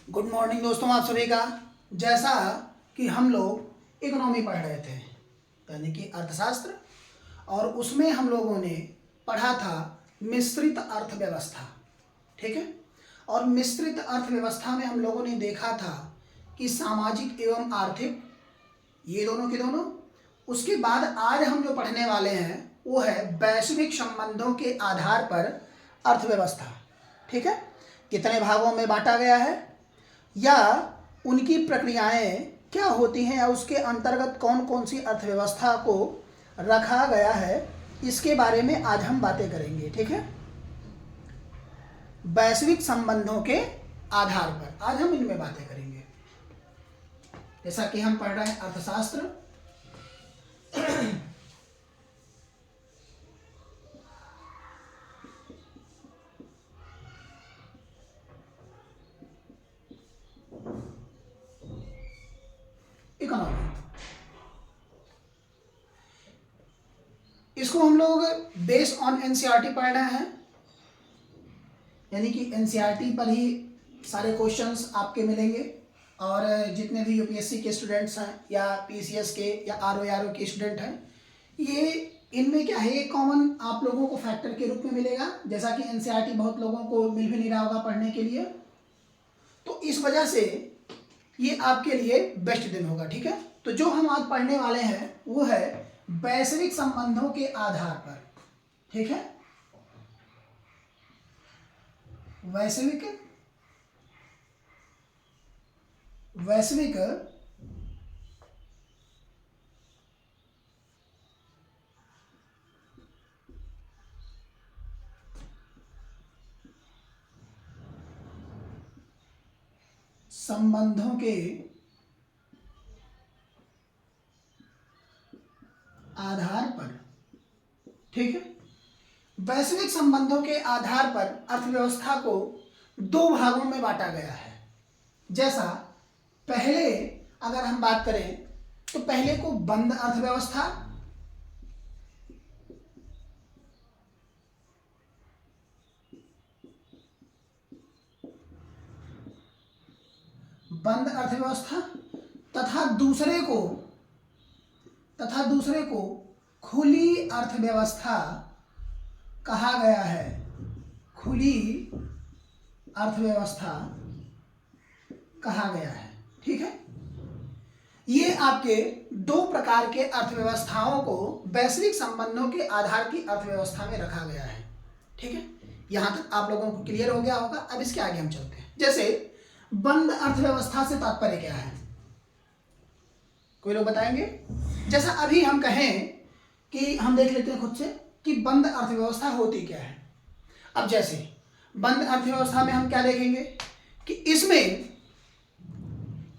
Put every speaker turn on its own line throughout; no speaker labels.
Good morning दोस्तों, आप सभी का। जैसा कि हम लोग इकोनॉमी पढ़ रहे थे, यानी कि अर्थशास्त्र, और उसमें हम लोगों ने पढ़ा था मिश्रित अर्थव्यवस्था। ठीक है। और मिश्रित अर्थव्यवस्था में हम लोगों ने देखा था कि सामाजिक एवं आर्थिक, ये दोनों के दोनों। उसके बाद आज हम जो पढ़ने वाले हैं वो है वैश्विक संबंधों के आधार पर अर्थव्यवस्था। ठीक है। कितने भागों में बांटा गया है, या उनकी प्रक्रियाएं क्या होती हैं, या उसके अंतर्गत कौन कौन सी अर्थव्यवस्था को रखा गया है, इसके बारे में आज हम बातें करेंगे। ठीक है। वैश्विक संबंधों के आधार पर आज हम इनमें बातें करेंगे। जैसा कि हम पढ़ रहे हैं अर्थशास्त्र, इकोनॉमी। इसको हम लोग बेस्ड ऑन एनसीईआरटी पढ़ रहे हैं, यानी कि एनसीईआरटी पर ही सारे क्वेश्चंस आपके मिलेंगे। और जितने भी यूपीएससी के स्टूडेंट्स हैं या पीसीएस के या आरओ के स्टूडेंट हैं, ये इनमें क्या है, ये कॉमन आप लोगों को फैक्टर के रूप में मिलेगा। जैसा कि एनसीईआरटी बहुत लोगों को मिल भी नहीं रहा होगा पढ़ने के लिए, तो इस वजह से ये आपके लिए बेस्ट दिन होगा। ठीक है। तो जो हम आज पढ़ने वाले हैं वो है वैश्विक संबंधों के आधार पर। ठीक है। वैश्विक संबंधों के आधार पर। ठीक है। वैश्विक संबंधों के आधार पर अर्थव्यवस्था को दो भागों में बांटा गया है। जैसा पहले अगर हम बात करें तो पहले को बंद अर्थव्यवस्था, तथा दूसरे को खुली अर्थव्यवस्था कहा गया है। खुली अर्थव्यवस्था कहा गया है। ठीक है। ये आपके दो प्रकार के अर्थव्यवस्थाओं को वैश्विक संबंधों के आधार की अर्थव्यवस्था में रखा गया है। ठीक है। यहां तक आप लोगों को क्लियर हो गया होगा। अब इसके आगे हम चलते हैं। जैसे बंद अर्थव्यवस्था से तात्पर्य क्या है, कोई लोग बताएंगे? जैसा अभी हम कहें कि हम देख लेते हैं खुद से कि बंद अर्थव्यवस्था होती क्या है। अब जैसे बंद अर्थव्यवस्था में हम क्या देखेंगे कि इसमें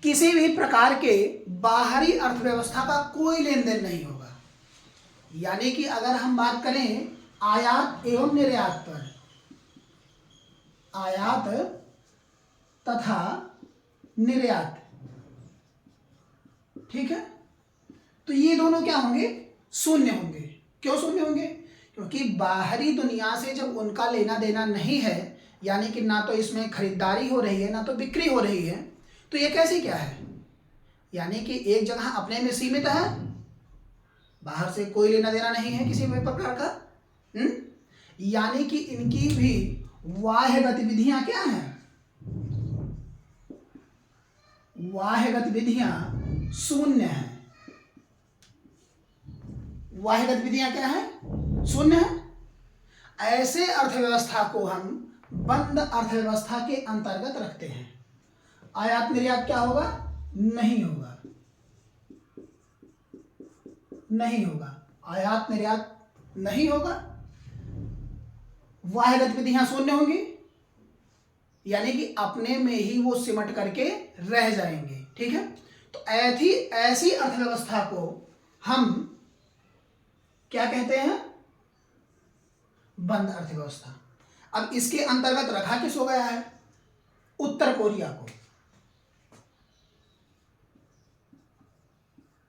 किसी भी प्रकार के बाहरी अर्थव्यवस्था का कोई लेन देन नहीं होगा। यानी कि अगर हम बात करें आयात एवं निर्यात पर, आयात तथा निर्यात, ठीक है, तो ये दोनों क्या होंगे? शून्य होंगे। क्यों शून्य होंगे? क्योंकि बाहरी दुनिया से जब उनका लेना देना नहीं है, यानी कि ना तो इसमें खरीदारी हो रही है ना तो बिक्री हो रही है, तो ये कैसी क्या है? यानी कि एक जगह अपने में सीमित है, बाहर से कोई लेना देना नहीं है किसी भी प्रकार का। यानी कि इनकी भी बाह्य गतिविधियां क्या हैं? बाह्य गतिविधियां शून्य है। बाह्य गतिविधियां क्या है? शून्य है। ऐसे अर्थव्यवस्था को हम बंद अर्थव्यवस्था के अंतर्गत रखते हैं। आयात निर्यात क्या होगा? नहीं होगा, नहीं होगा। आयात निर्यात नहीं होगा। बाह्य गतिविधियां शून्य होंगी, यानी कि अपने में ही वो सिमट करके रह जाएंगे। ठीक है। तो ऐसी अर्थव्यवस्था को हम क्या कहते हैं? बंद अर्थव्यवस्था। अब इसके अंतर्गत रखा किस हो गया है? उत्तर कोरिया को।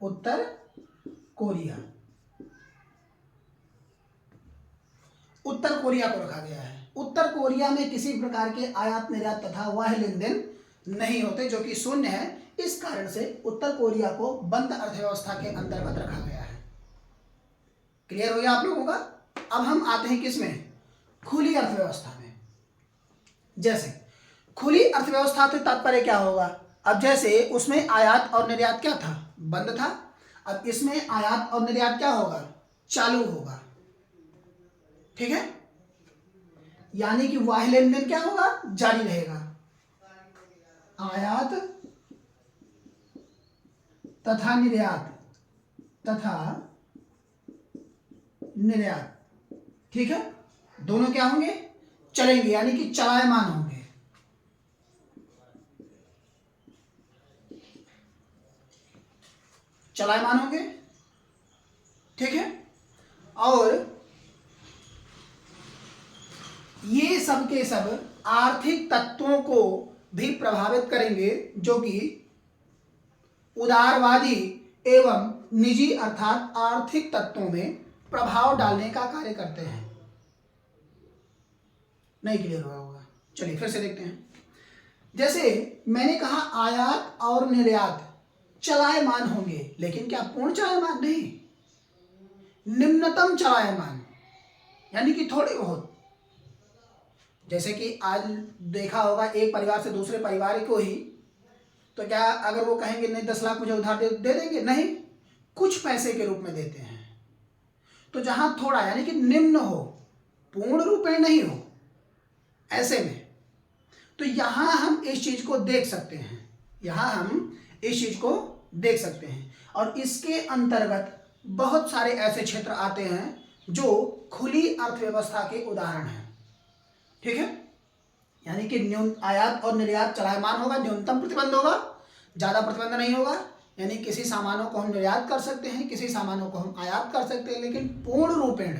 उत्तर कोरिया को रखा गया है। उत्तर कोरिया में किसी प्रकार के आयात निर्यात तथा बाह्य लेन देन नहीं होते, जो कि शून्य है। इस कारण से उत्तर कोरिया को बंद अर्थव्यवस्था के अंतर्गत रखा गया है। क्लियर हो गया आप लोगों का? अब हम आते हैं किसमें? खुली अर्थव्यवस्था में। जैसे खुली अर्थव्यवस्था से तात्पर्य क्या होगा? अब जैसे उसमें आयात और निर्यात क्या था? बंद था। अब इसमें आयात और निर्यात क्या होगा? चालू होगा। ठीक है, यानी कि वाह लेन देन क्या होगा? जारी रहेगा। आयात तथा निर्यात, ठीक है, दोनों क्या होंगे? चलेंगे, यानी कि चलायमान होंगे। चलायमान होंगे, ठीक है। और ये सब के सब आर्थिक तत्वों को भी प्रभावित करेंगे, जो कि उदारवादी एवं निजी अर्थात आर्थिक तत्वों में प्रभाव डालने का कार्य करते हैं। नहीं क्लियर हुआ होगा? चलिए फिर से देखते हैं। जैसे मैंने कहा आयात और निर्यात चलायमान होंगे, लेकिन क्या पूर्ण चलायमान? नहीं, निम्नतम चलायमान, यानी कि थोड़े बहुत। जैसे कि आज देखा होगा एक परिवार से दूसरे परिवार को ही, तो क्या अगर वो कहेंगे नहीं 10 लाख मुझे उधार दे देंगे? नहीं, कुछ पैसे के रूप में देते हैं। तो जहां थोड़ा यानी कि निम्न हो, पूर्ण रूप में नहीं हो, ऐसे में तो यहां हम इस चीज को देख सकते हैं, यहां हम इस चीज को देख सकते हैं। और इसके अंतर्गत बहुत सारे ऐसे क्षेत्र आते हैं जो खुली अर्थव्यवस्था के उदाहरण हैं। ठीक है, यानी कि आयात और निर्यात चलायमान होगा, न्यूनतम प्रतिबंध होगा, ज्यादा प्रतिबंध नहीं होगा। यानी किसी सामानों को हम निर्यात कर सकते हैं, किसी सामानों को हम आयात कर सकते हैं, लेकिन पूर्ण रूपेण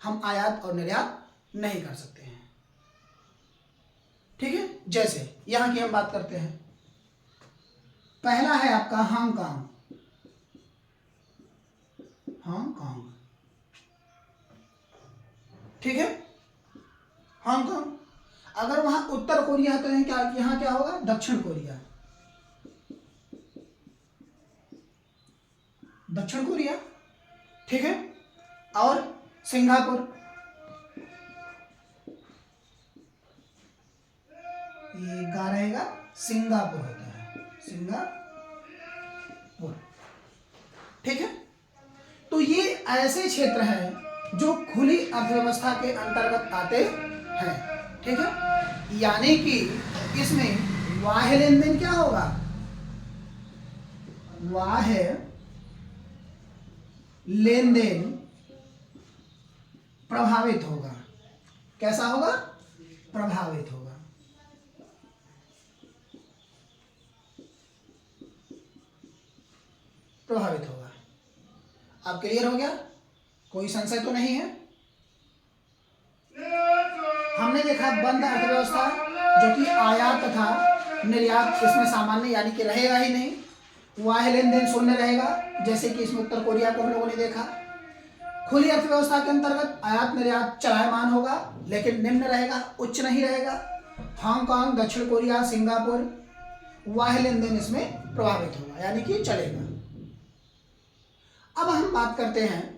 हम आयात और निर्यात नहीं कर सकते हैं। ठीक है, जैसे यहां की हम बात करते हैं। पहला है आपका हांगकांग। हांगकांग, ठीक है, हांगकांग। अगर वहां उत्तर कोरिया है तो यहां क्या होगा? दक्षिण कोरिया। दक्षिण कोरिया, ठीक है। और सिंगापुर, ये गा रहेगा, सिंगापुर होता है, सिंगापुर, ठीक है। तो ये ऐसे क्षेत्र हैं जो खुली अर्थव्यवस्था के अंतर्गत आते हैं। ठीक है, यानी कि इसमें वाह्य लेन देन क्या होगा? वाह्य लेन देन प्रभावित होगा। कैसा होगा? प्रभावित होगा। प्रभावित होगा। अब क्लियर हो गया? कोई संशय तो नहीं है? हमने देखा बंद अर्थव्यवस्था, जो कि आयात तथा निर्यात इसमें सामान्य यानी कि रहेगा ही नहीं, वाह्य लेन देन शून्य रहेगा, जैसे कि इसमें उत्तर कोरिया को हम लोगों ने देखा। खुली अर्थव्यवस्था के अंतर्गत आयात निर्यात चलायमान होगा, लेकिन निम्न रहेगा, उच्च नहीं रहेगा। हांगकांग, दक्षिण कोरिया, सिंगापुर, वाह्य लेन देन इसमें प्रभावित होगा, यानी कि चलेगा। अब हम बात करते हैं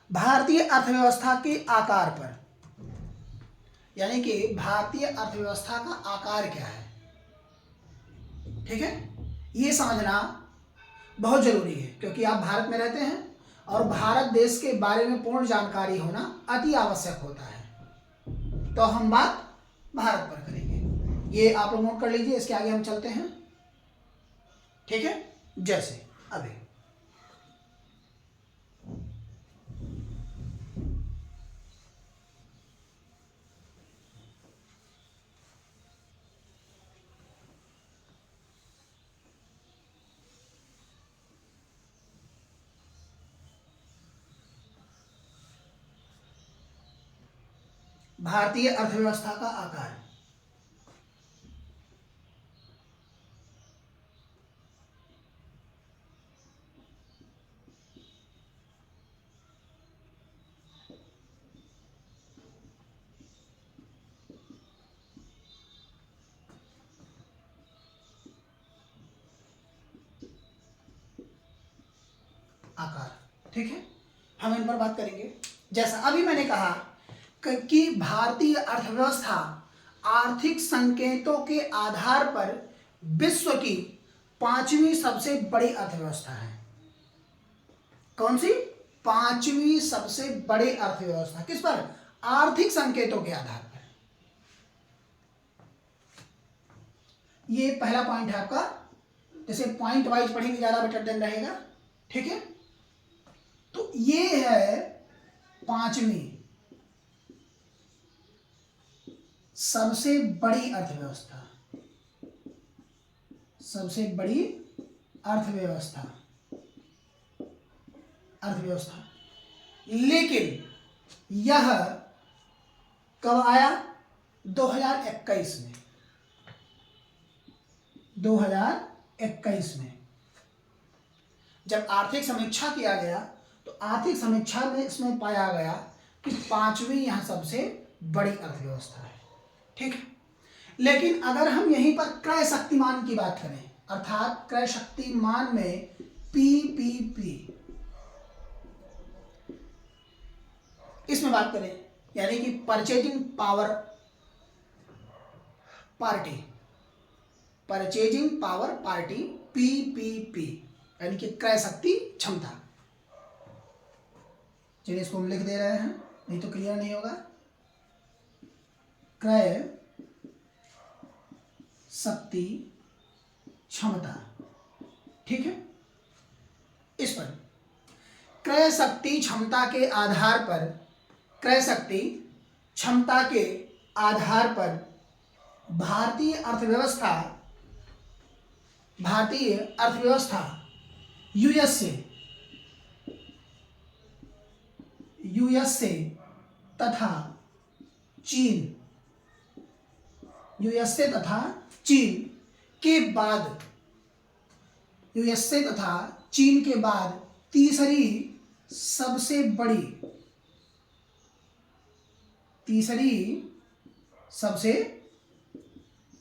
भारतीय अर्थव्यवस्था के आकार पर, यानी कि भारतीय अर्थव्यवस्था का आकार क्या है। ठीक है, ये समझना बहुत जरूरी है, क्योंकि आप भारत में रहते हैं और भारत देश के बारे में पूर्ण जानकारी होना अति आवश्यक होता है। तो हम बात भारत पर करेंगे, ये आप लोग नोट कर लीजिए, इसके आगे हम चलते हैं। ठीक है, जैसे अभी भारतीय अर्थव्यवस्था का आकार। ठीक है, हम इन पर बात करेंगे। जैसा अभी मैंने कहा कि भारतीय अर्थव्यवस्था आर्थिक संकेतों के आधार पर विश्व की 5वीं सबसे बड़ी अर्थव्यवस्था है। कौन सी? 5वीं सबसे बड़ी अर्थव्यवस्था। किस पर? आर्थिक संकेतों के आधार पर। ये पहला पॉइंट है आपका, जैसे पॉइंट वाइज पढ़ेंगे ज्यादा बेटर देन रहेगा। ठीक है, तो ये है 5वीं सबसे बड़ी अर्थव्यवस्था, सबसे बड़ी अर्थव्यवस्था। लेकिन यह कब आया? 2021 में। 2021 में जब आर्थिक समीक्षा किया गया तो आर्थिक समीक्षा में इसमें पाया गया कि 5वीं यह सबसे बड़ी अर्थव्यवस्था है। ठीक है, लेकिन अगर हम यहीं पर क्रय शक्तिमान की बात करें, अर्थात क्रय शक्तिमान में पीपीपी, इसमें बात करें, यानी कि purchasing power party, purchasing power party, PPP, यानी कि क्रय शक्ति क्षमता। चलिए इसको हम लिख दे रहे हैं, नहीं तो क्लियर नहीं होगा। क्रय शक्ति क्षमता। ठीक है, इस पर क्रय शक्ति क्षमता के आधार पर, क्रय शक्ति क्षमता के आधार पर भारतीय अर्थव्यवस्था यूएसए तथा चीन के बाद, यूएसए तथा चीन के बाद तीसरी सबसे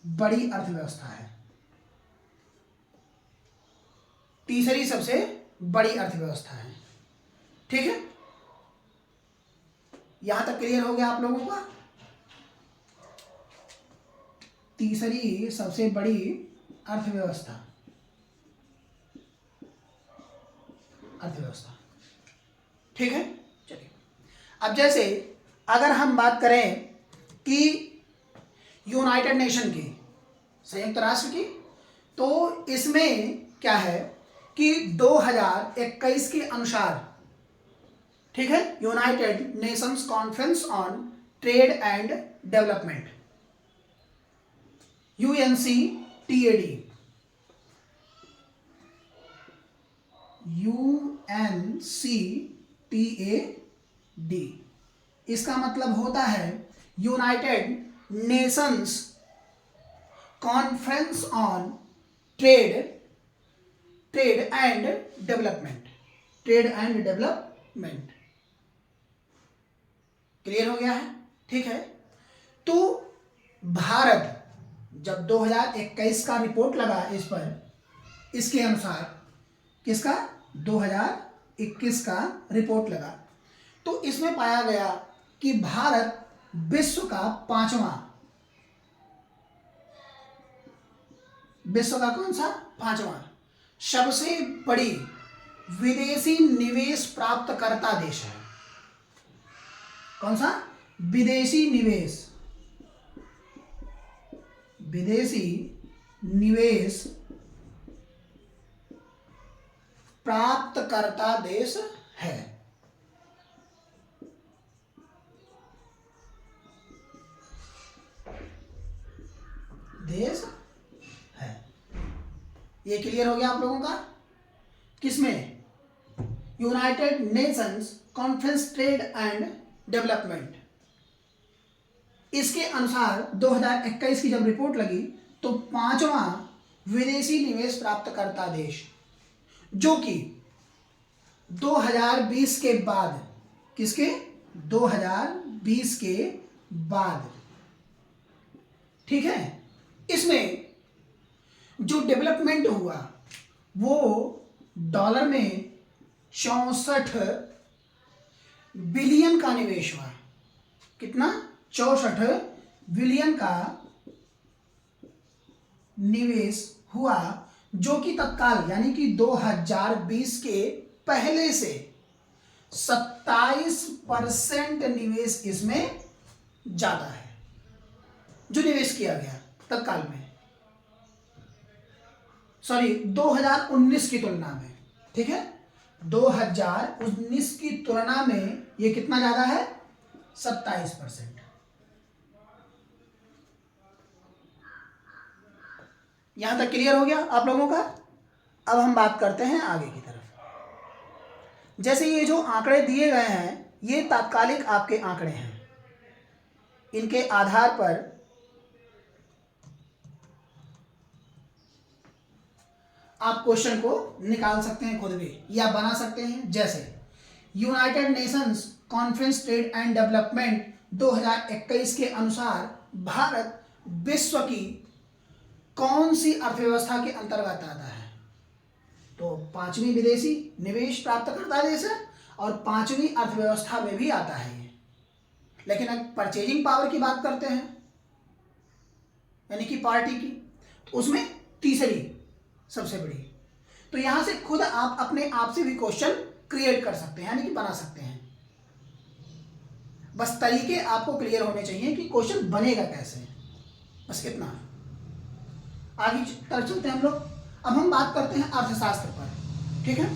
बड़ी अर्थव्यवस्था है। तीसरी सबसे बड़ी अर्थव्यवस्था है। ठीक है, यहां तक क्लियर हो गया आप लोगों का? तीसरी सबसे बड़ी अर्थव्यवस्था। ठीक है, चलिए अब जैसे अगर हम बात करें कि यूनाइटेड नेशन की, संयुक्त राष्ट्र की, तो इसमें क्या है कि 2021 के अनुसार, ठीक है, United Nations conference on trade and development, UNCTAD, इसका मतलब होता है United Nations conference on trade and development. Clear हो गया है? ठीक है, तो भारत जब 2021 का रिपोर्ट लगा इस पर, इसके अनुसार, किसका? 2021 का रिपोर्ट लगा, तो इसमें पाया गया कि भारत विश्व का कौन सा? 5वां सबसे बड़ी विदेशी निवेश प्राप्तकर्ता देश है। कौन सा? विदेशी निवेश प्राप्तकर्ता देश है। ये क्लियर हो गया आप लोगों का? किसमें? United Nations conference trade and development, इसके अनुसार 2021 की जब रिपोर्ट लगी तो 5वां विदेशी निवेश प्राप्तकर्ता देश, जो कि 2020 के बाद, किसके? 2020 के बाद। ठीक है, इसमें जो डेवलपमेंट हुआ वो डॉलर में 64 बिलियन का निवेश हुआ। कितना? 64 बिलियन का निवेश हुआ, जो कि तत्काल यानी कि 2020 के पहले से 27% निवेश इसमें ज्यादा है, जो निवेश किया गया तत्काल में, सॉरी 2019 की तुलना में। ठीक है, 2019 की तुलना में ये कितना ज्यादा है? 27%। यहां तक क्लियर हो गया आप लोगों का? अब हम बात करते हैं आगे की तरफ। जैसे ये जो आंकड़े दिए गए हैं, ये तात्कालिक आपके आंकड़े हैं। इनके आधार पर आप क्वेश्चन को निकाल सकते हैं खुद भी, या बना सकते हैं। जैसे United Nations conference trade and development 2021 के अनुसार भारत विश्व की कौन सी अर्थव्यवस्था के अंतर्गत आता है? तो 5वीं विदेशी निवेश प्राप्तकर्ता देश है और 5वीं अर्थव्यवस्था में भी आता है ये। लेकिन अब परचेजिंग पावर की बात करते हैं, यानी कि पार्टी की, तो उसमें तीसरी सबसे बड़ी। तो यहां से खुद आप अपने आप से भी क्वेश्चन क्रिएट कर सकते हैं, यानी कि बना सकते हैं। बस तरीके आपको क्लियर होने चाहिए कि क्वेश्चन बनेगा कैसे, बस इतना। आगे तरफ चलते हैं हम लोग। अब हम बात करते हैं अर्थशास्त्र पर। ठीक है,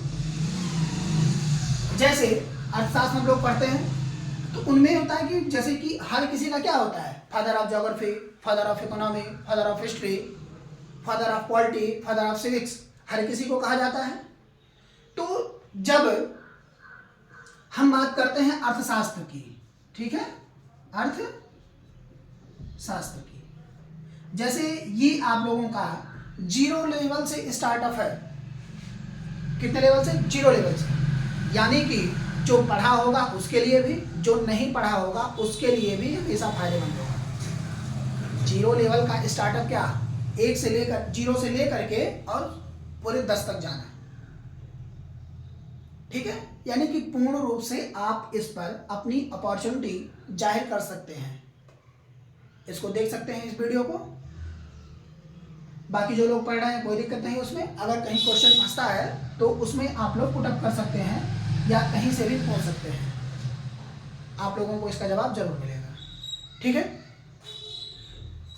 जैसे अर्थशास्त्र हम लोग पढ़ते हैं तो उनमें होता है कि जैसे कि हर किसी का क्या होता है? Father of geography, father of economy, father of history, father of polity, father of civics, हर किसी को कहा जाता है। तो जब हम बात करते हैं अर्थशास्त्र की, ठीक है, अर्थशास्त्र की, जैसे ये आप लोगों का 0 लेवल से स्टार्टअप है। कितने लेवल से? 0 लेवल से, यानी कि जो पढ़ा होगा उसके लिए भी, जो नहीं पढ़ा होगा उसके लिए भी हमेशा फायदेमंद होगा। 0 लेवल का स्टार्टअप क्या? 1 से लेकर 0 से लेकर के और पूरे 10 तक जाना। ठीक है, यानी कि पूर्ण रूप से आप इस पर अपनी अपॉर्चुनिटी जाहिर कर सकते हैं। इसको देख सकते हैं इस वीडियो को। बाकी जो लोग पढ़ रहे हैं कोई दिक्कत नहीं उसमें। अगर कहीं क्वेश्चन फंसता है तो उसमें आप लोग पुटअप कर सकते हैं या कहीं से भी पूछ सकते हैं, आप लोगों को इसका जवाब जरूर मिलेगा। ठीक है,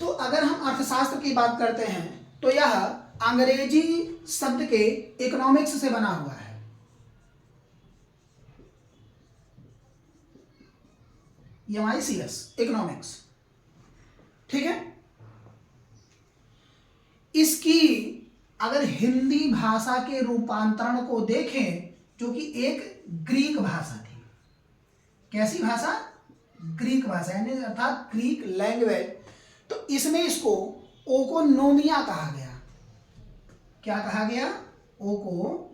तो अगर हम अर्थशास्त्र की बात करते हैं तो यह अंग्रेजी शब्द के इकोनॉमिक्स से बना हुआ है। MICS, economics. ठीक है, इसकी अगर हिंदी भाषा के रूपांतरण को देखें, जो कि एक ग्रीक भाषा थी। कैसी भाषा? ग्रीक भाषा, यानी अर्थात ग्रीक लैंग्वेज। तो इसमें इसको ओकोनोमिया कहा गया। क्या कहा गया? ओकोनोमिया,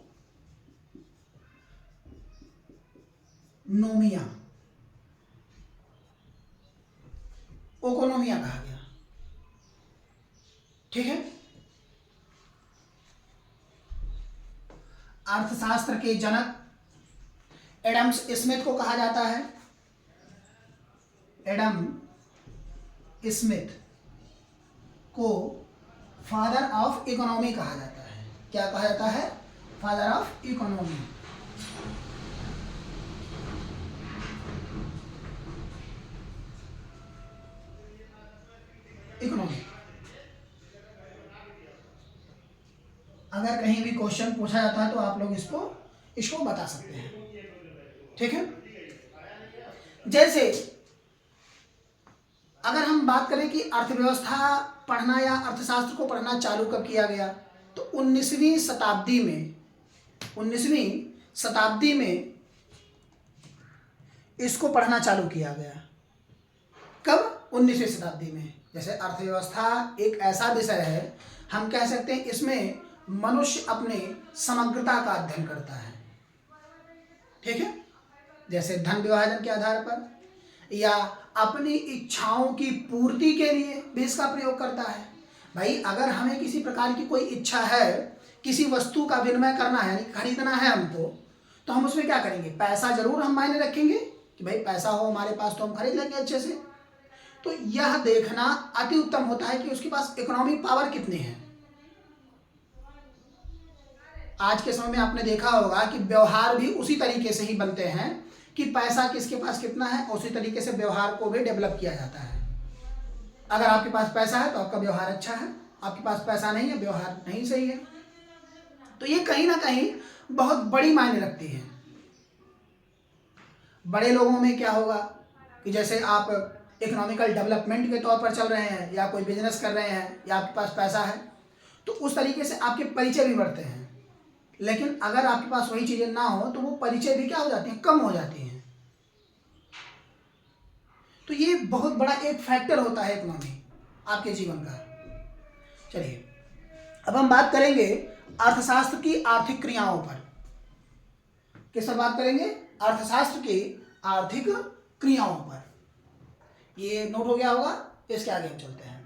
ओकोनोमिया कहा गया। ठीक है, अर्थशास्त्र के जनक एडम स्मिथ को कहा जाता है। एडम स्मिथ को फादर ऑफ इकोनॉमी कहा जाता है। क्या कहा जाता है? Father of economy. इकोनॉमी, अगर कहीं भी क्वेश्चन पूछा जाता है तो आप लोग इसको बता सकते हैं। ठीक है, जैसे अगर हम बात करें कि अर्थव्यवस्था पढ़ना या अर्थशास्त्र को पढ़ना चालू कब किया गया, तो 19वीं शताब्दी में इसको पढ़ना चालू किया गया। कब? 19वीं शताब्दी में। जैसे अर्थव्यवस्था एक ऐसा विषय है, हम कह सकते हैं इसमें मनुष्य अपने समग्रता का अध्ययन करता है। ठीक है, जैसे धन विभाजन के आधार पर या अपनी इच्छाओं की पूर्ति के लिए भी इसका प्रयोग करता है। भाई अगर हमें किसी प्रकार की कोई इच्छा है, किसी वस्तु का विनिमय करना है, यानी खरीदना है हमको, तो हम उसमें क्या करेंगे, पैसा जरूर हम मायने रखेंगे कि भाई पैसा हो हमारे पास तो हम खरीद लेंगे अच्छे से। तो यह देखना अति उत्तम होता है कि उसके पास इकोनॉमिक पावर कितनी है। आज के समय में आपने देखा होगा कि व्यवहार भी उसी तरीके से ही बनते हैं कि पैसा किसके पास कितना है, उसी तरीके से व्यवहार को भी डेवलप किया जाता है। अगर आपके पास पैसा है तो आपका व्यवहार अच्छा है, आपके पास पैसा नहीं है, व्यवहार नहीं सही है। तो ये कहीं ना कहीं बहुत बड़ी मायने रखती है। बड़े लोगों में क्या होगा कि जैसे आप इकोनॉमिकल डेवलपमेंट के तौर पर चल रहे हैं या कोई बिजनेस कर रहे हैं या आपके पास पैसा है, तो उस तरीके से आपके परिचय भी बढ़ते हैं। लेकिन अगर आपके पास वही चीजें ना हो तो वो परिचय भी क्या हो जाती हैं, कम हो जाती हैं। तो ये बहुत बड़ा एक फैक्टर होता है इकोनॉमी आपके जीवन का। चलिए अब हम बात करेंगे अर्थशास्त्र की आर्थिक क्रियाओं पर। किस पर बात करेंगे, अर्थशास्त्र की आर्थिक क्रियाओं पर। ये नोट हो गया होगा, इसके आगे हम चलते हैं।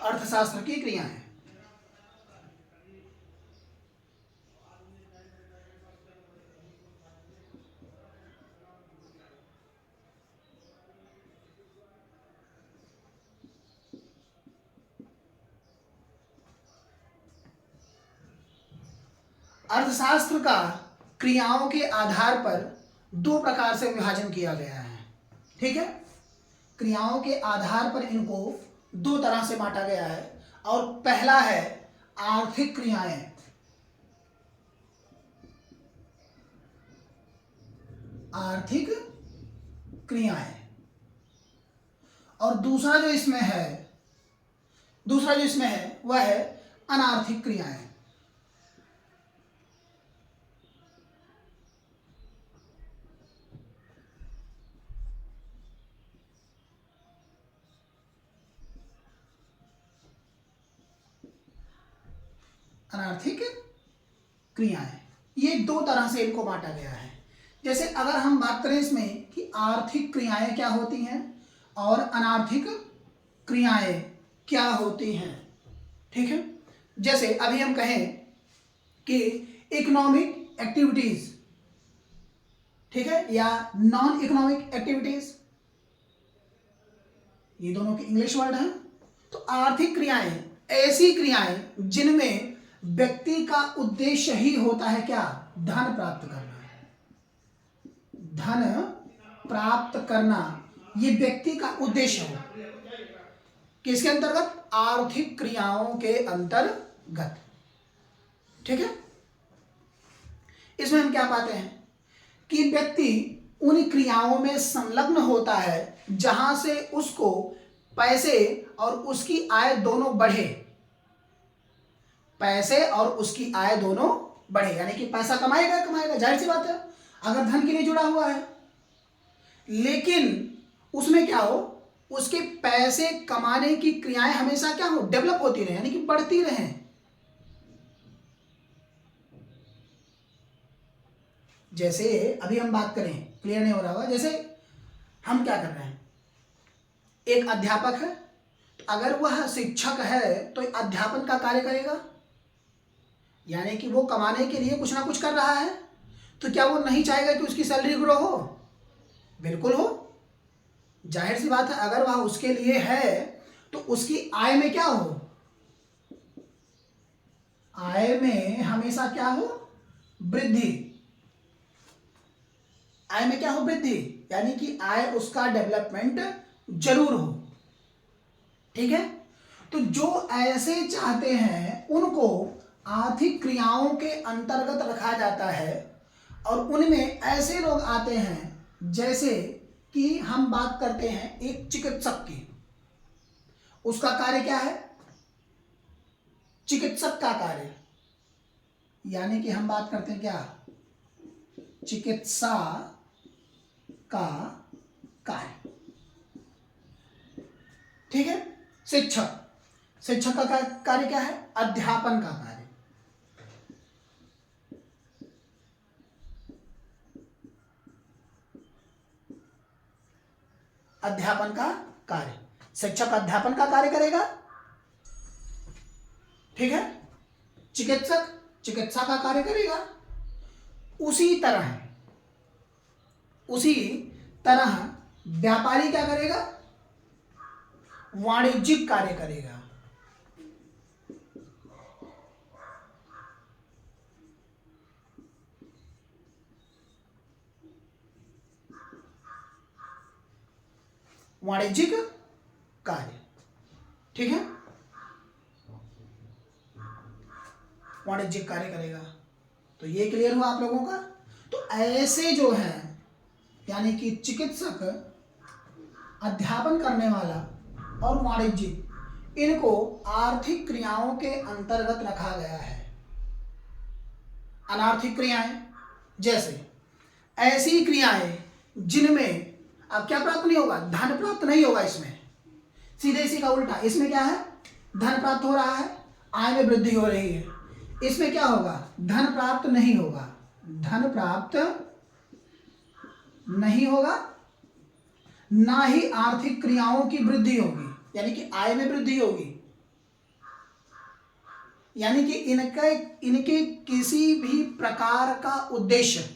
अर्थशास्त्र की क्रियाएं। अर्थशास्त्र का क्रियाओं के आधार पर दो प्रकार से विभाजन किया गया है। ठीक है, क्रियाओं के आधार पर इनको दो तरह से बांटा गया है। और पहला है आर्थिक क्रियाएं। आर्थिक क्रियाएं। और दूसरा जो इसमें है वह है अनार्थिक क्रियाएं। अनार्थिक क्रियाएं, ये दो तरह से इनको बांटा गया है। जैसे अगर हम बात करें इसमें कि आर्थिक क्रियाएं क्या होती हैं और अनार्थिक क्रियाएं क्या होती हैं। ठीक है, जैसे अभी हम कहें कि इकोनॉमिक एक्टिविटीज, ठीक है, या नॉन इकोनॉमिक एक्टिविटीज, ये दोनों के इंग्लिश वर्ड हैं। तो आर्थिक क्रियाएं ऐसी क्रियाएं जिनमें व्यक्ति का उद्देश्य ही होता है क्या, धन प्राप्त करना। धन प्राप्त करना ये व्यक्ति का उद्देश्य हो, किसके अंतर्गत, आर्थिक क्रियाओं के अंतर्गत। ठीक है, इसमें हम क्या पाते हैं कि व्यक्ति उन क्रियाओं में संलग्न होता है जहां से उसको पैसे और उसकी आय दोनों बढ़े। पैसे और उसकी आय दोनों बढ़े, यानी कि पैसा कमाएगा, जाहिर सी बात है, अगर धन के लिए जुड़ा हुआ है। लेकिन उसमें क्या हो, उसके पैसे कमाने की क्रियाएं हमेशा क्या हो, डेवलप होती रहे, यानी कि बढ़ती रहें। जैसे अभी हम बात करें, क्लियर नहीं हो रहा होगा, जैसे हम क्या कर रहे हैं, एक अध्यापक है, तो अगर वह शिक्षक है तो अध्यापन का कार्य करेगा, यानी कि वो कमाने के लिए कुछ ना कुछ कर रहा है। तो क्या वो नहीं चाहेगा कि उसकी सैलरी ग्रो हो, बिल्कुल हो, जाहिर सी बात है। अगर वह उसके लिए है तो उसकी आय में क्या हो, आय में हमेशा क्या हो, वृद्धि। आय में क्या हो, वृद्धि, यानी कि आय उसका डेवलपमेंट जरूर हो। ठीक है, तो जो ऐसे चाहते हैं उनको आर्थिक क्रियाओं के अंतर्गत रखा जाता है। और उनमें ऐसे लोग आते हैं, जैसे कि हम बात करते हैं एक चिकित्सक की, उसका कार्य क्या है, चिकित्सक का कार्य, यानी कि हम बात करते हैं क्या, चिकित्सा का कार्य। ठीक है। शिक्षक, शिक्षक का कार्य क्या है? अध्यापन का कार्य। अध्यापन का कार्य, शिक्षक अध्यापन का कार्य करेगा, ठीक है। चिकित्सक चिकित्सा का कार्य करेगा। उसी तरह व्यापारी क्या करेगा? वाणिज्यिक कार्य करेगा। वाणिज्यिक कार्य, ठीक है, वाणिज्यिक कार्य करेगा। तो ये क्लियर हुआ आप लोगों का। तो ऐसे जो है यानी कि चिकित्सक, अध्यापन करने वाला और वाणिज्यिक, इनको आर्थिक क्रियाओं के अंतर्गत रखा गया है। अनार्थिक क्रियाएं, जैसे ऐसी क्रियाएं जिनमें अब क्या प्राप्त नहीं होगा? धन प्राप्त नहीं होगा। इसमें सीधे इसी का उल्टा, इसमें क्या है? धन प्राप्त हो रहा है, आय में वृद्धि हो रही है। इसमें क्या होगा? धन प्राप्त नहीं होगा, धन प्राप्त नहीं होगा, ना ही आर्थिक क्रियाओं की वृद्धि होगी, यानी कि आय में वृद्धि होगी। यानी कि इनके किसी भी प्रकार का उद्देश्य,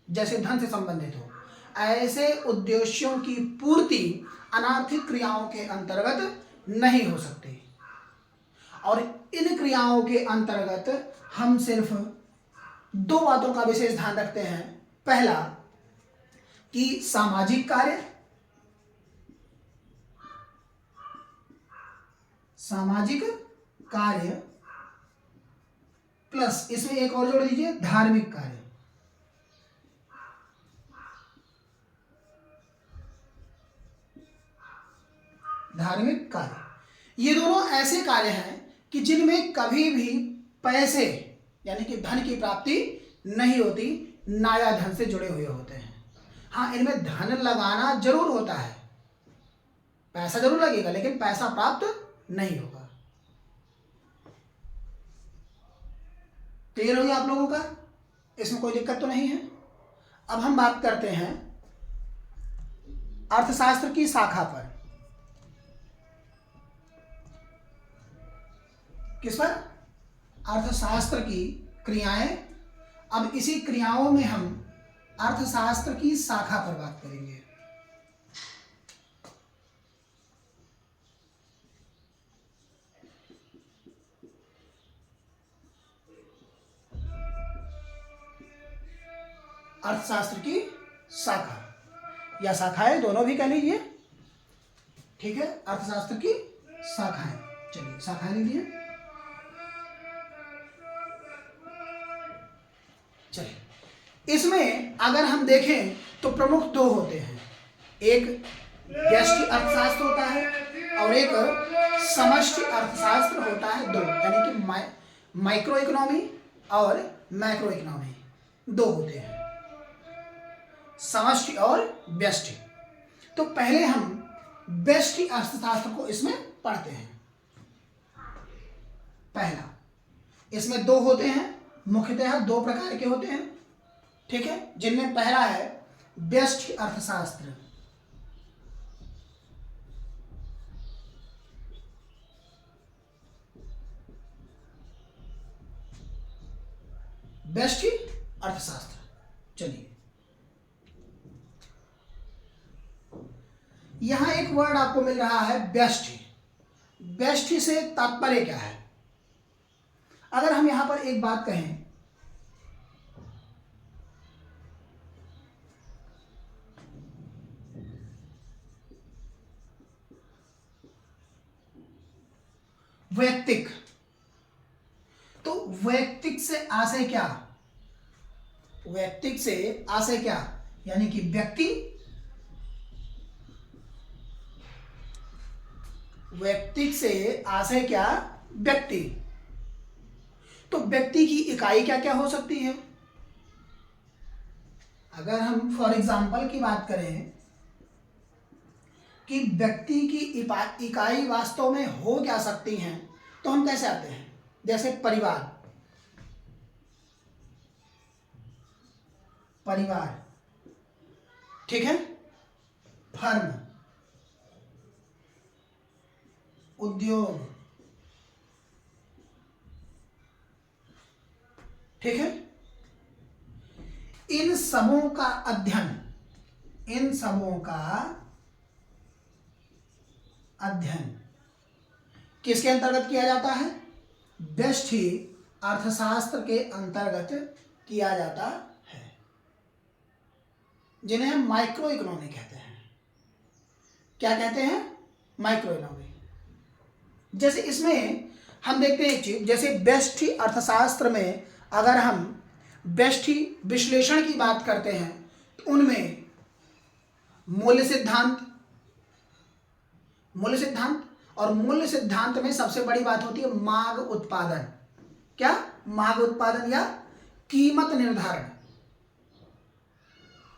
जैसे धन से संबंधित हो, ऐसे उद्देश्यों की पूर्ति अनार्थिक क्रियाओं के अंतर्गत नहीं हो सकती। और इन क्रियाओं के अंतर्गत हम सिर्फ दो बातों का विशेष ध्यान रखते हैं। पहला कि सामाजिक कार्य, सामाजिक कार्य प्लस इसमें एक और जोड़ लीजिए, धार्मिक कार्य। धार्मिक कार्य, ये दोनों ऐसे कार्य हैं कि जिनमें कभी भी पैसे यानी कि धन की प्राप्ति नहीं होती, नाया धन से जुड़े हुए होते हैं। हाँ, इनमें धन लगाना जरूर होता है, पैसा जरूर लगेगा, लेकिन पैसा प्राप्त नहीं होगा। क्लियर हो गया आप लोगों का? इसमें कोई दिक्कत तो नहीं है। अब हम बात करते हैं अर्थशास्त्र की शाखा पर। किस पर? अर्थशास्त्र की क्रियाएं। अब इसी क्रियाओं में हम अर्थशास्त्र की शाखा पर बात करेंगे। अर्थशास्त्र की शाखा या शाखाएं, दोनों भी कह लीजिए, ठीक है। अर्थशास्त्र की शाखाएं, चलिए शाखाएं लीजिए। चलिए, इसमें अगर हम देखें तो प्रमुख दो होते हैं, एक व्यष्टि अर्थशास्त्र होता है और एक समष्टि अर्थशास्त्र होता है। दो, यानी कि माइक्रो इकोनॉमी और मैक्रो इकोनॉमी, दो होते हैं, समष्टि और व्यष्टि। तो पहले हम व्यष्टि अर्थशास्त्र को इसमें पढ़ते हैं। पहला, इसमें दो होते हैं, मुख्यतः दो प्रकार के होते हैं, ठीक है, जिनमें पहला है व्यष्टि अर्थशास्त्र। व्यष्टि अर्थशास्त्र, चलिए यहां एक वर्ड आपको मिल रहा है व्यष्टि। व्यष्टि से तात्पर्य क्या है? अगर हम यहां पर एक बात कहें, वैयक्तिक, तो वैयक्तिक से आशय क्या? वैयक्तिक से आशय क्या? यानी कि व्यक्ति, वैयक्तिक से आशय क्या? व्यक्ति। तो व्यक्ति की इकाई क्या क्या हो सकती है? अगर हम फॉर एग्जाम्पल की बात करें कि व्यक्ति की इकाई वास्तव में हो क्या सकती हैं, तो हम कैसे आते हैं? जैसे परिवार, परिवार, ठीक है, फर्म, उद्योग, ठीक है। इन समूह का अध्ययन, इन समूह का अध्ययन किसके अंतर्गत किया जाता है? व्यष्टि अर्थशास्त्र के अंतर्गत किया जाता है, जिन्हें हम माइक्रो इकोनॉमी कहते हैं। क्या कहते हैं? Micro economy. जैसे इसमें हम देखते हैं एक चीज, जैसे व्यष्टि अर्थशास्त्र में अगर हम व्यष्टि विश्लेषण की बात करते हैं तो उनमें मूल्य सिद्धांत, मूल्य सिद्धांत, और मूल्य सिद्धांत में सबसे बड़ी बात होती है मांग उत्पादन। क्या? मांग उत्पादन या कीमत निर्धारण।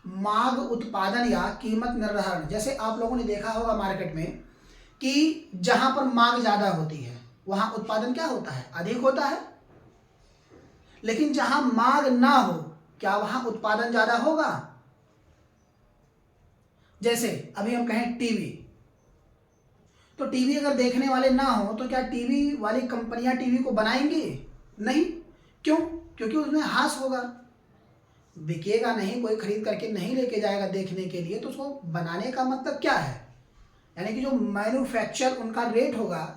मांग उत्पादन या कीमत निर्धारण। जैसे आप लोगों ने देखा होगा मार्केट में कि जहां पर मांग ज्यादा होती है वहां उत्पादन क्या होता है? अधिक होता है। लेकिन जहां मांग ना हो, क्या वहां उत्पादन ज्यादा होगा? जैसे अभी हम कहें टीवी, तो टीवी अगर देखने वाले ना हो तो क्या टीवी वाली कंपनियां टीवी को बनाएंगी? नहीं। क्यों? क्योंकि उसमें हास होगा, बिकेगा नहीं, कोई खरीद करके नहीं लेके जाएगा देखने के लिए। तो उसको बनाने का मतलब क्या है? यानी कि जो मैन्युफैक्चर उनका रेट होगा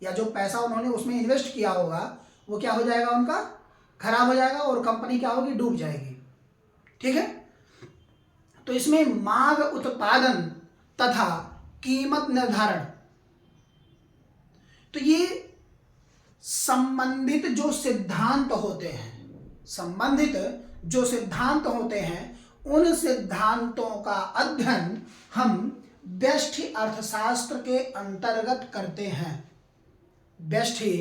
या जो पैसा उन्होंने उसमें इन्वेस्ट किया होगा वो क्या हो जाएगा? उनका खराब हो जाएगा और कंपनी क्या होगी? डूब जाएगी। ठीक है। तो इसमें मांग उत्पादन तथा कीमत निर्धारण, तो ये संबंधित जो सिद्धांत होते हैं, संबंधित जो सिद्धांत होते हैं, उन सिद्धांतों का अध्ययन हम व्यष्टि अर्थशास्त्र के अंतर्गत करते हैं। व्यष्टि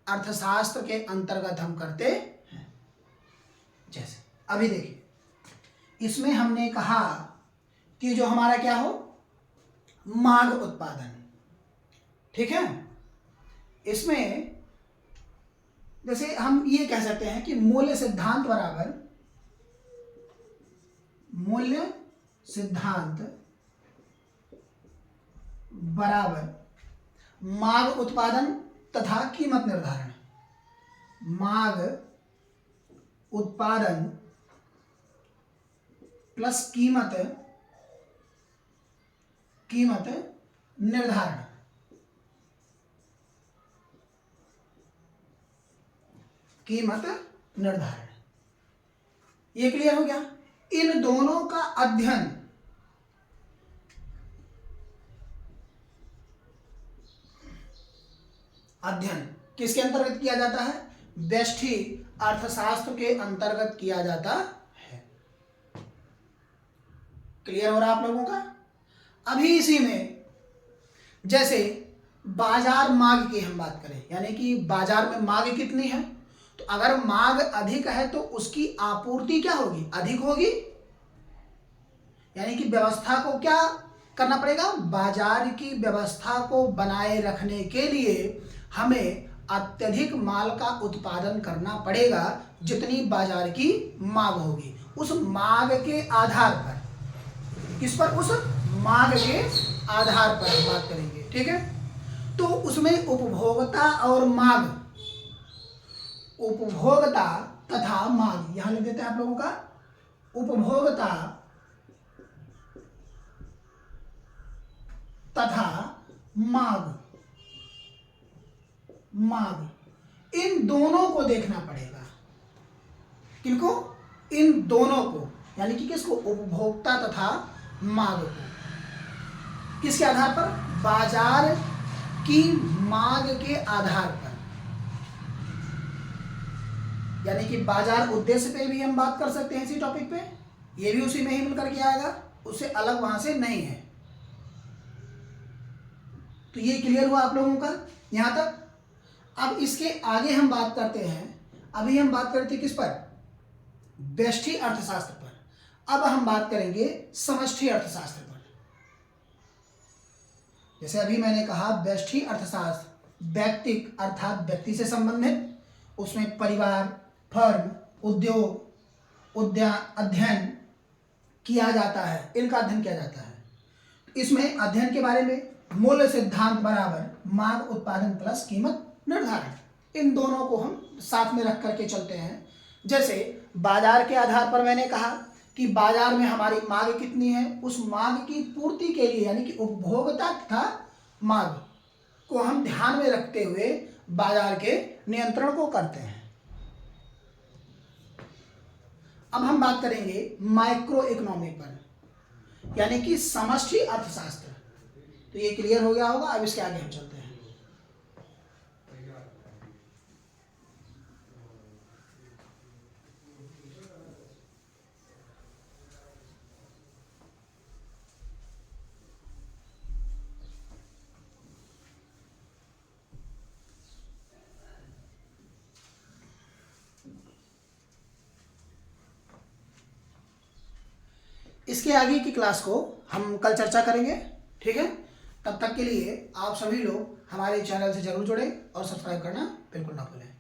अर्थशास्त्र के अंतर्गत हम करते हैं। जैसे अभी देखिए, इसमें हमने कहा कि जो हमारा क्या हो? मांग उत्पादन, ठीक है। इसमें जैसे हम ये कह सकते हैं कि मूल्य सिद्धांत बराबर, मूल्य सिद्धांत बराबर मांग उत्पादन तथा कीमत निर्धारण। मांग उत्पादन प्लस कीमत, कीमत निर्धारण। कीमत निर्धारण, ये क्लियर हो गया? इन दोनों का अध्ययन किसके अंतर्गत किया जाता है? व्यष्टि अर्थशास्त्र के अंतर्गत किया जाता है। क्लियर हो रहा आप लोगों का? अभी इसी में जैसे बाजार मांग की हम बात करें, यानी कि बाजार में मांग कितनी है, तो अगर मांग अधिक है तो उसकी आपूर्ति क्या होगी? अधिक होगी। यानी कि व्यवस्था को क्या करना पड़ेगा? बाजार की व्यवस्था को बनाए रखने के लिए हमें अत्यधिक माल का उत्पादन करना पड़ेगा, जितनी बाजार की मांग होगी। उस मांग के आधार पर, किस पर? उस मांग के आधार पर हम बात करेंगे, ठीक है। तो उसमें उपभोक्ता और मांग, उपभोक्ता तथा मांग, यहां लिख देते हैं आप लोगों का, उपभोक्ता तथा मांग, मांग, इन दोनों को देखना पड़ेगा। किनको? इन दोनों को, यानी कि किसको? उपभोक्ता तथा मांग को। किसके आधार पर? बाजार की मांग के आधार पर। यानी कि बाजार उद्देश्य पे भी हम बात कर सकते हैं इसी टॉपिक पे, ये भी उसी में ही मिलकर के आएगा, उससे अलग वहां से नहीं है। तो ये क्लियर हुआ आप लोगों का यहां तक? अब इसके आगे हम बात करते हैं, अभी हम बात करते हैं किस पर? व्यष्टि अर्थशास्त्र पर। अब हम बात करेंगे समष्टि अर्थशास्त्र पर। जैसे अभी मैंने कहा व्यष्टि अर्थशास्त्र व्यक्तिक अर्थात व्यक्ति से संबंधित, उसमें परिवार, फर्म, उद्योग, अध्ययन किया जाता है, इनका अध्ययन किया जाता है। इसमें अध्ययन के बारे में मूल्य सिद्धांत बराबर मांग उत्पादन प्लस कीमत निर्धारण, इन दोनों को हम साथ में रख करके चलते हैं। जैसे बाजार के आधार पर मैंने कहा कि बाजार में हमारी मांग कितनी है, उस मांग की पूर्ति के लिए यानी कि उपभोक्ता तथा मांग को हम ध्यान में रखते हुए बाजार के नियंत्रण को करते हैं। अब हम बात करेंगे माइक्रो इकोनॉमी पर, यानी कि समष्टि अर्थशास्त्र। तो ये क्लियर हो गया होगा। अब इसके आगे हम चलते हैं। इसके आगे की क्लास को हम कल चर्चा करेंगे, ठीक है। तब तक के लिए आप सभी लोग हमारे चैनल से जरूर जुड़ें और सब्सक्राइब करना बिल्कुल ना भूलें।